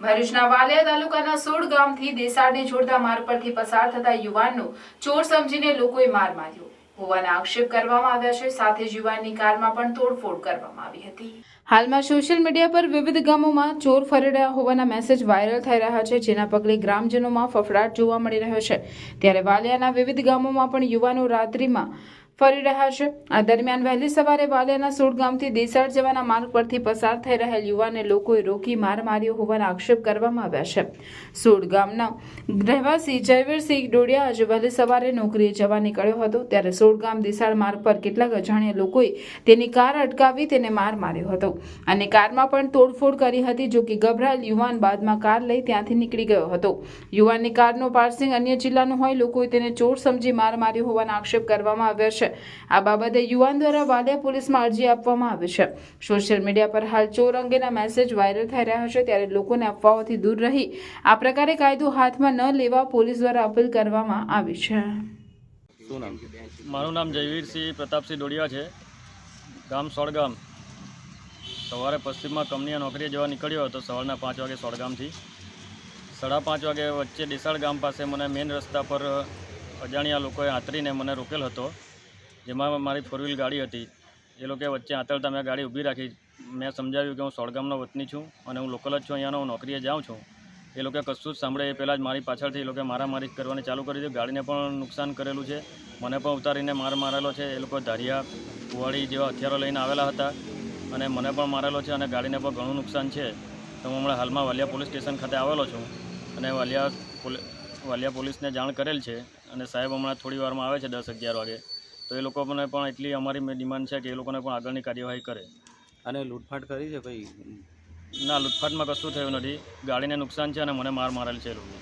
ભરૂચના વાલિયા તાલુકાના સોડ ગામથી દેસાડને જોડતા માર્ગ પરથી પસાર થતા યુવાનનો ચોર સમજીને લોકોએ માર માર્યો હોવાના આક્ષેપ કરવામાં આવ્યા છે। સાથે જ યુવાનની કારમાં પણ તોડફોડ કરવામાં આવી હતી। હાલમાં સોશિયલ મીડિયા પર વિવિધ ગામોમાં ચોર ફરી રહ્યા હોવાના મેસેજ વાયરલ થઈ રહ્યા છે, જેના પગલે ગ્રામજનોમાં ફફડાટ જોવા મળી રહ્યો છે। ત્યારે વાલિયાના વિવિધ ગામોમાં પણ યુવાનો રાત્રિમાં ફરી રહ્યા છે। આ દરમિયાન વહેલી સવારે વાલિયાના સોડ ગામથી દેસાડ જવાના માર્ગ પરથી પસાર થઈ રહેલ યુવાનને લોકોએ રોકી માર માર્યો હોવાના આક્ષેપ કરવામાં આવ્યા છે। સોડ ગામના રહેવાસી જયવીરસિંહ ડોડિયા આજે વહેલી સવારે નોકરીએ જવા નીકળ્યો હતો, ત્યારે સોડ ગામ દેસાડ માર્ગ પર કેટલાક અજાણ્યા લોકોએ તેની કાર અટકાવી તેને માર માર્યો હતો અને કારમાં પણ તોડફોડ કરી હતી। જો કે ગભરાયેલ યુવાન બાદમાં કાર લઈ ત્યાંથી નીકળી ગયો હતો। યુવાનની કારનો પાર્સિંગ અન્ય જિલ્લાનો હોય લોકોએ તેને ચોર સમજી માર માર્યો હોવાના આક્ષેપ કરવામાં આવ્યા છે। આ બાબતે યુવાન દ્વારા વાલિયા પોલીસમાં અરજી આપવામાં આવી છે। સોશિયલ મીડિયા પર હાલ ચોર અંગેના મેસેજ વાયરલ થઈ રહ્યા છે, ત્યારે લોકોને અફવાઓથી દૂર રહી આ પ્રકારે કાયદો હાથમાં ન લેવા પોલીસ દ્વારા અપીલ કરવામાં આવી છે। શું નામ છે? મારું નામ જયવીરસિંહ પ્રતાપસિંહ ડોડિયા છે, ગામ સોડગામ। સવારે પશ્ચિમમાં કંપનીએ નોકરીએ જવા નીકળ્યો હતો સવારના 5 વાગે સોડગામથી। 5:30 વાગે વચ્ચે દેસાડ ગામ પાસે મને મેઇન રસ્તા પર અજાણ્યા લોકોએ આંતરીને મને રોકેલ હતો, જેમાં મારી 4 વ્હીલ ગાડી હતી। એ લોકોએ વચ્ચે આંતરતા મેં ગાડી ઊભી રાખી। મેં સમજાવ્યું કે હું સોડગામનો વતની છું અને હું લોકલ જ છું, અહીંયાનો, હું નોકરીએ જાઉં છું। એ લોકોએ કશું જ સાંભળે એ પહેલાં જ મારી પાછળથી એ લોકોએ મારામારી કરવાની ચાલુ કરી દીધી। ગાડીને પણ નુકસાન કરેલું છે, મને પણ ઉતારીને માર મારેલો છે। એ લોકો ધારિયા કુવાડી જેવા હથિયારો લઈને આવેલા હતા અને મને પણ મારેલો છે અને ગાડીને પણ ઘણું નુકસાન છે। તો હું હમણાં હાલમાં વાલિયા પોલીસ સ્ટેશન ખાતે આવેલો છું અને વાલિયા પોલીસને જાણ કરેલ છે અને સાહેબ હમણાં થોડી વારમાં આવે છે 10-11 વાગે। તો એ લોકોને પણ એટલી અમારી ડિમાન્ડ છે કે એ લોકોને પણ આગળની કાર્યવાહી કરે। અને લૂંટફાટ કરી છે ભાઈ? ના, લૂંટફાટમાં કશું થયું નથી, ગાડીને નુકસાન છે અને મને માર મારેલ છે એ લોકો।